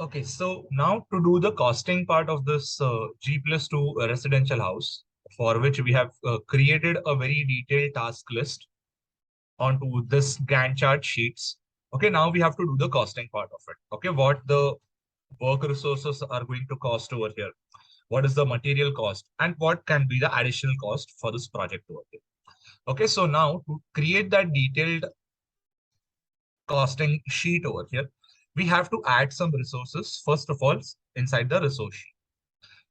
Okay, so now to do the costing part of this G+2 residential house, for which we have created a very detailed task list onto this Gantt chart sheets. Okay, now we have to do the costing part of it. Okay, what the work resources are going to cost over here, what is the material cost, and what can be the additional cost for this project over here. Okay, so now to create that detailed costing sheet over here, we have to add some resources, first of all, inside the resource sheet.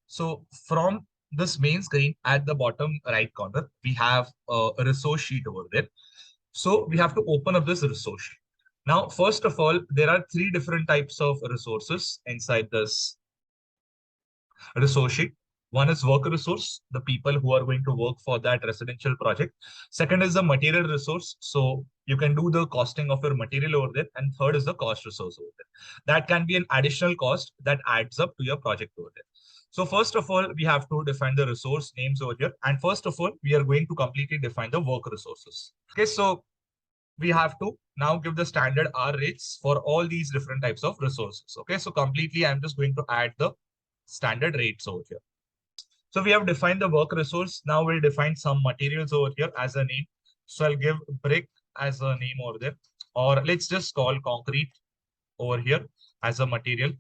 So from this main screen at the bottom right corner, we have a resource sheet over there. So we have to open up this resource sheet. Now, first of all, there are three different types of resources inside this resource sheet. One is work resource, the people who are going to work for that residential project. Second is the material resource. So you can do the costing of your material over there. And third is the cost resource over there. That can be an additional cost that adds up to your project over there. So first of all, we have to define the resource names over here. And first of all, we are going to completely define the work resources. Okay, so we have to now give the standard R rates for all these different types of resources. Okay, so completely, I'm just going to add the standard rates over here. So we have defined the work resource. Now we'll define some materials over here as a name. So I'll give brick as a name over there, or let's just call concrete over here as a material.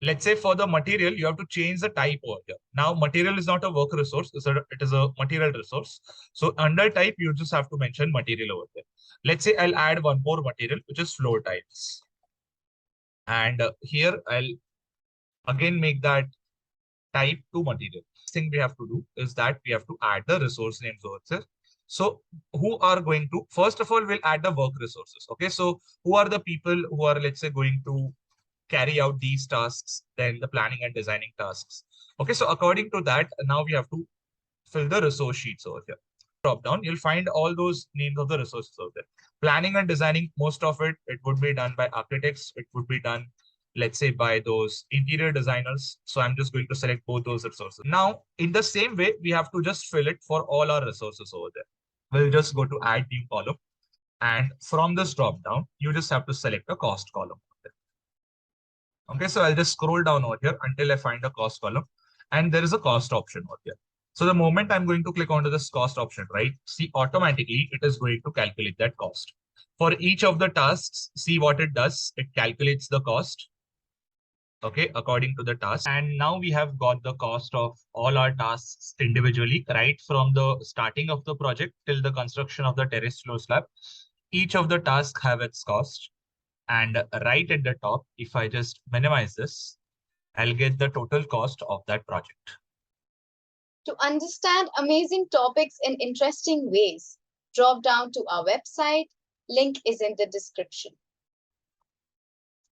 Let's say for the material, you have to change the type over here. Now material is not a work resource, it is a material resource. So under type, you just have to mention material over there. Let's say I'll add one more material, which is floor tiles. And here I'll again make that type to material. Thing we have to do is that we have to add the resource names over here. So who are going to, first of all, we'll add the work resources. Okay, so who are the people who are, let's say, going to carry out these tasks, then the planning and designing tasks. Okay, so according to that, now we have to fill the resource sheets over here. Drop down, you'll find all those names of the resources over there. Planning and designing, most of it would be done by architects. It would be done, let's say, by those interior designers. So I'm just going to select both those resources. Now, in the same way, we have to just fill it for all our resources over there. We'll just go to add new column. And from this drop down, you just have to select a cost column. Okay, so I'll just scroll down over here until I find a cost column. And there is a cost option over here. So the moment I'm going to click onto this cost option, right? See, automatically it is going to calculate that cost. For each of the tasks, see what it does. It calculates the cost. Okay, according to the task. And now we have got the cost of all our tasks individually, right? From the starting of the project till the construction of the terrace floor slab. Each of the tasks have its cost. And right at the top, if I just minimize this, I'll get the total cost of that project. To understand amazing topics in interesting ways, drop down to our website. Link is in the description.